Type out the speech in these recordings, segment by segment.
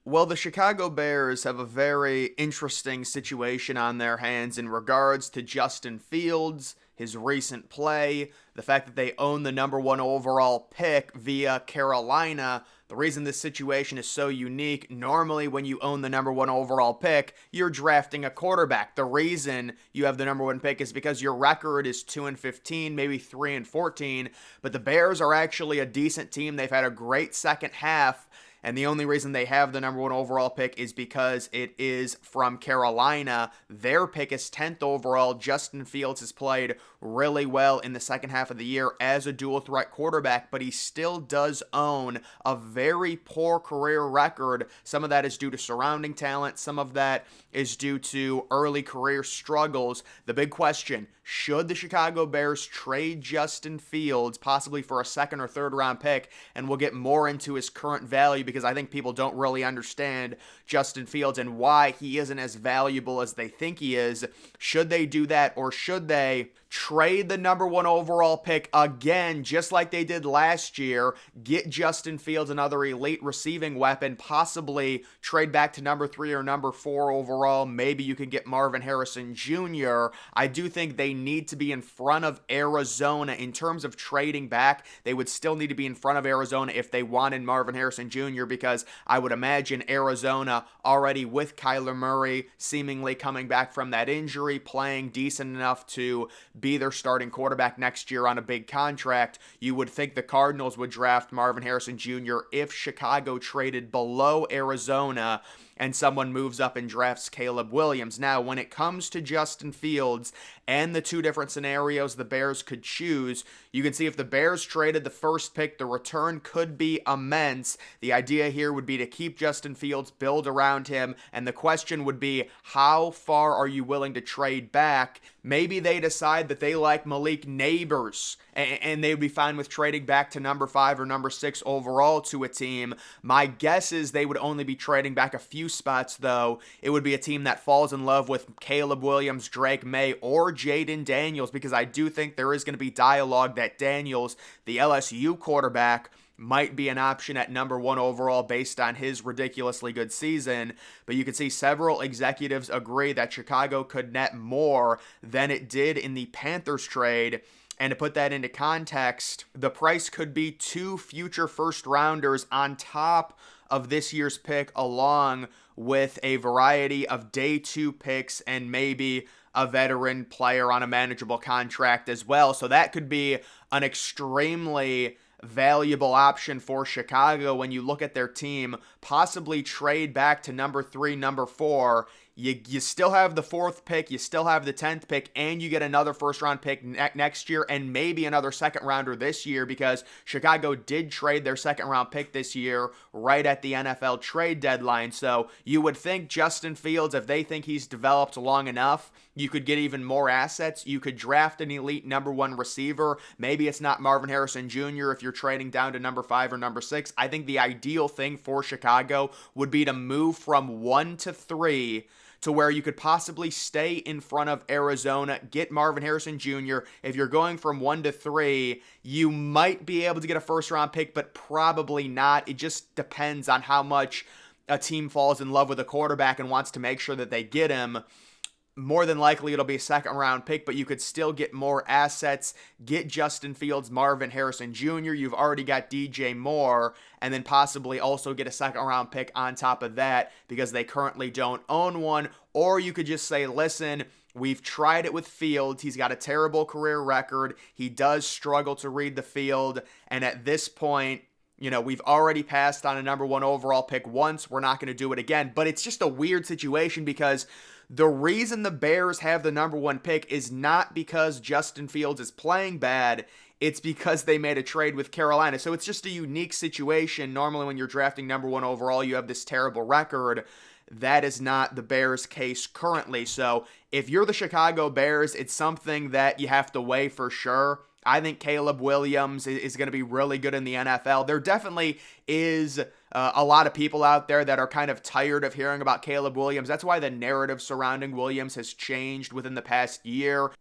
Well, the Chicago Bears have a very interesting situation on their hands in regards to Justin Fields, his recent play, the fact that they own the number one overall pick via Carolina. The reason this situation is so unique, normally when you own the number one overall pick, you're drafting a quarterback. The reason you have the number one pick is because your record is 2-15, maybe 3-14, but the Bears are actually a decent team. They've had a great second half. And the only reason they have the number one overall pick is because it is from Carolina. Their pick is 10th overall. Justin Fields has played really well in the second half of the year as a dual threat quarterback, but he still does own a very poor career record. Some of that is due to surrounding talent. Some of that is due to early career struggles. The big question, should the Chicago Bears trade Justin Fields, possibly for a second or third round pick? And we'll get more into his current value because I think people don't really understand Justin Fields and why he isn't as valuable as they think he is. Should they do that, or should they trade the number one overall pick again, just like they did last year, get Justin Fields another elite receiving weapon, possibly trade back to number 3 or number 4 overall? Maybe you can get Marvin Harrison Jr. I do think they need to be in front of Arizona in terms of trading back. They would still need to be in front of Arizona if they wanted Marvin Harrison Jr., because I would imagine Arizona, already with Kyler Murray seemingly coming back from that injury, playing decent enough to be their starting quarterback next year on a big contract, you would think the Cardinals would draft Marvin Harrison Jr. if Chicago traded below Arizona and someone moves up and drafts Caleb Williams. Now, when it comes to Justin Fields and the two different scenarios the Bears could choose, you can see if the Bears traded the first pick, the return could be immense. The idea here would be to keep Justin Fields, build around him, and the question would be, how far are you willing to trade back? Maybe they decide that they like Malik Neighbors, and they would be fine with trading back to number 5 or number 6 overall to a team. My guess is they would only be trading back a few spots, though. It would be a team that falls in love with Caleb Williams, Drake May, or Jaden Daniels, because I do think there is going to be dialogue that Daniels, the LSU quarterback, might be an option at number 1 overall based on his ridiculously good season. But you can see several executives agree that Chicago could net more than it did in the Panthers trade. And to put that into context, the price could be 2 future first rounders on top of this year's pick, along with a variety of day 2 picks and maybe a veteran player on a manageable contract as well. So that could be an extremely valuable option for Chicago when you look at their team. Possibly trade back to number 3, number 4. You still have the 4th pick, you still have the 10th pick, and you get another first round pick next year, and maybe another second rounder this year, because Chicago did trade their second round pick this year right at the NFL trade deadline. So you would think Justin Fields, if they think he's developed long enough, you could get even more assets. You could draft an elite number 1 receiver. Maybe it's not Marvin Harrison Jr. if you're trading down to number 5 or number 6. I think the ideal thing for Chicago would be to move from 1 to 3 to where you could possibly stay in front of Arizona, get Marvin Harrison Jr. If you're going from 1 to 3, you might be able to get a first round pick, but probably not. It just depends on how much a team falls in love with a quarterback and wants to make sure that they get him. More than likely, it'll be a second round pick, but you could still get more assets. Get Justin Fields, Marvin Harrison Jr. You've already got DJ Moore, and then possibly also get a second round pick on top of that because they currently don't own one. Or you could just say, listen, we've tried it with Fields. He's got a terrible career record. He does struggle to read the field. And at this point, we've already passed on a number 1 overall pick once. We're not going to do it again. But it's just a weird situation because the reason the Bears have the number 1 pick is not because Justin Fields is playing bad. It's because they made a trade with Carolina. So it's just a unique situation. Normally when you're drafting number 1 overall, you have this terrible record. That is not the Bears' case currently. So if you're the Chicago Bears, it's something that you have to weigh for sure. I think Caleb Williams is going to be really good in the NFL. There definitely is a lot of people out there that are kind of tired of hearing about Caleb Williams. That's why the narrative surrounding Williams has changed within the past year.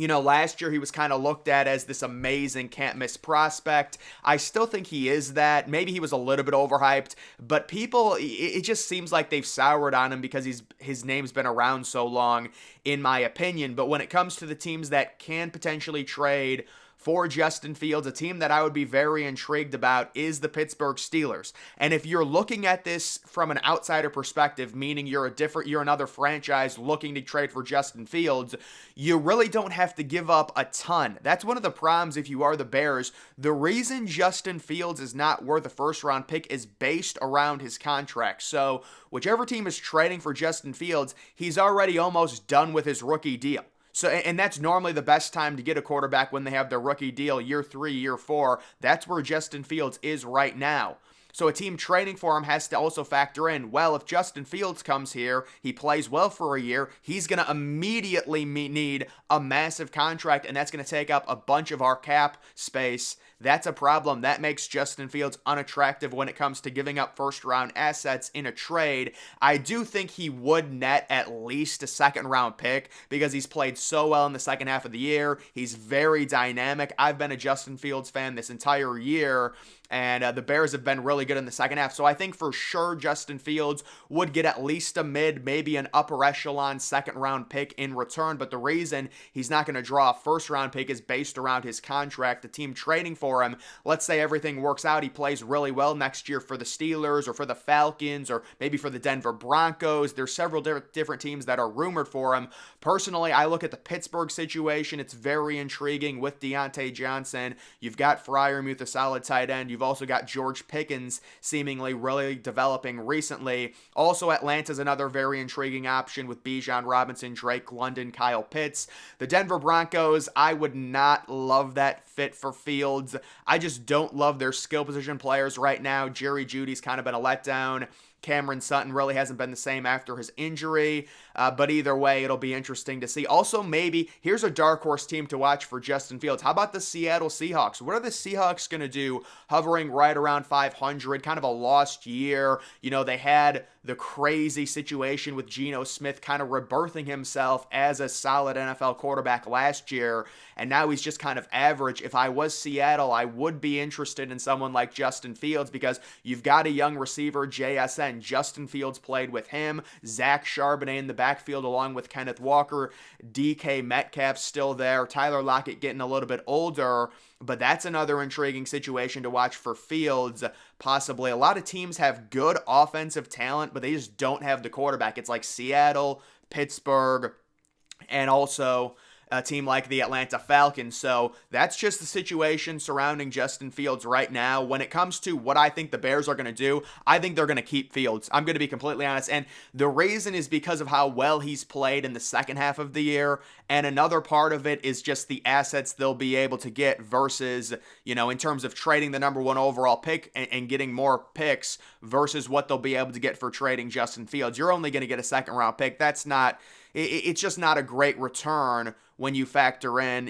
Last year he was kind of looked at as this amazing can't miss prospect. I still think he is that. Maybe he was a little bit overhyped, but it just seems like they've soured on him because his name's been around so long, in my opinion. But when it comes to the teams that can potentially trade for Justin Fields, a team that I would be very intrigued about is the Pittsburgh Steelers. And if you're looking at this from an outsider perspective, meaning you're another franchise looking to trade for Justin Fields, you really don't have to give up a ton. That's one of the problems if you are the Bears. The reason Justin Fields is not worth a first round pick is based around his contract. So whichever team is trading for Justin Fields, he's already almost done with his rookie deal. So, and that's normally the best time to get a quarterback when they have their rookie deal, year 3, year 4. That's where Justin Fields is right now. So a team trading for him has to also factor in, well, if Justin Fields comes here, he plays well for a year, he's going to immediately need a massive contract, and that's going to take up a bunch of our cap space. That's a problem. That makes Justin Fields unattractive when it comes to giving up first-round assets in a trade. I do think he would net at least a second-round pick because he's played so well in the second half of the year. He's very dynamic. I've been a Justin Fields fan this entire year, and the Bears have been really good in the second half. So I think for sure Justin Fields would get at least a mid, maybe an upper echelon second-round pick in return. But the reason he's not going to draw a first-round pick is based around his contract. The team trading for him, let's say everything works out, he plays really well next year for the Steelers or for the Falcons or maybe for the Denver Broncos. There's several different teams that are rumored for him. Personally, I look at the Pittsburgh situation. It's very intriguing with Deontay Johnson. You've got Freiermuth, a solid tight end. You've also got George Pickens seemingly really developing recently. Also, Atlanta's another very intriguing option with Bijan Robinson, Drake London, Kyle Pitts. The Denver Broncos, I would not love that fit for Fields. I just don't love their skill position players right now. Jerry Jeudy's kind of been a letdown. Cameron Sutton really hasn't been the same after his injury, but either way, it'll be interesting to see. Also, maybe, here's a dark horse team to watch for Justin Fields. How about the Seattle Seahawks? What are the Seahawks going to do hovering right around 500, kind of a lost year? They had the crazy situation with Geno Smith kind of rebirthing himself as a solid NFL quarterback last year, and now he's just kind of average. If I was Seattle, I would be interested in someone like Justin Fields because you've got a young receiver, JSN. Justin Fields played with him. Zach Charbonnet in the backfield along with Kenneth Walker. DK Metcalf's still there. Tyler Lockett getting a little bit older. But that's another intriguing situation to watch for Fields, possibly. A lot of teams have good offensive talent, but they just don't have the quarterback. It's like Seattle, Pittsburgh, and also a team like the Atlanta Falcons. So that's just the situation surrounding Justin Fields right now. When it comes to what I think the Bears are going to do, I think they're going to keep Fields. I'm going to be completely honest. And the reason is because of how well he's played in the second half of the year. And another part of it is just the assets they'll be able to get versus, in terms of trading the number 1 overall pick and getting more picks versus what they'll be able to get for trading Justin Fields. You're only going to get a second round pick. It's just not a great return when you factor in,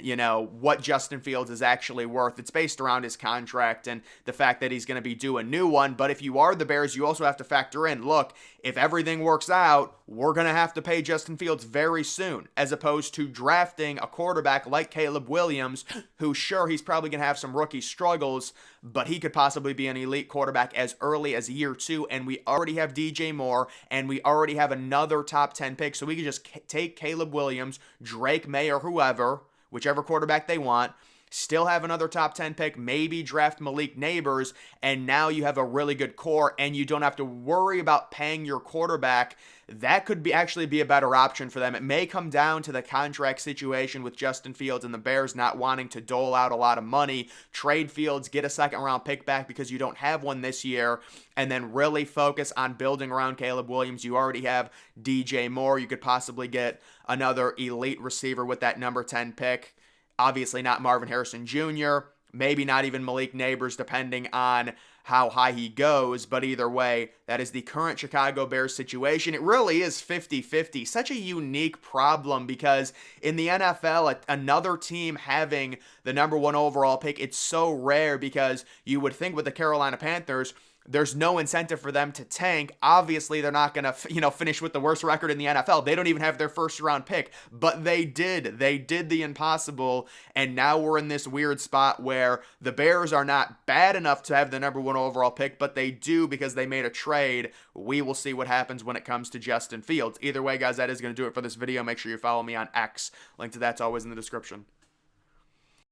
what Justin Fields is actually worth. It's based around his contract and the fact that he's going to be due a new one. But if you are the Bears, you also have to factor in, look, if everything works out, we're going to have to pay Justin Fields very soon, as opposed to drafting a quarterback like Caleb Williams, who, sure, he's probably going to have some rookie struggles, but he could possibly be an elite quarterback as early as year 2, and we already have DJ Moore, and we already have another top 10 pick, so we could just take Caleb Williams, Drake May, or whoever, whichever quarterback they want, still have another top 10 pick, maybe draft Malik Neighbors, and now you have a really good core, and you don't have to worry about paying your quarterback. That could actually be a better option for them. It may come down to the contract situation with Justin Fields and the Bears not wanting to dole out a lot of money, trade Fields, get a second round pick back because you don't have one this year, and then really focus on building around Caleb Williams. You already have DJ Moore. You could possibly get another elite receiver with that number 10 pick. Obviously not Marvin Harrison Jr., maybe not even Malik Neighbors, depending on how high he goes. But either way, that is the current Chicago Bears situation. It really is 50-50. Such a unique problem because in the NFL, another team having the number 1 overall pick, it's so rare because you would think with the Carolina Panthers, there's no incentive for them to tank. Obviously, they're not going to, finish with the worst record in the NFL. They don't even have their first round pick, but they did. They did the impossible, and now we're in this weird spot where the Bears are not bad enough to have the number 1 overall pick, but they do because they made a trade. We will see what happens when it comes to Justin Fields. Either way, guys, that is going to do it for this video. Make sure you follow me on X. Link to that's always in the description.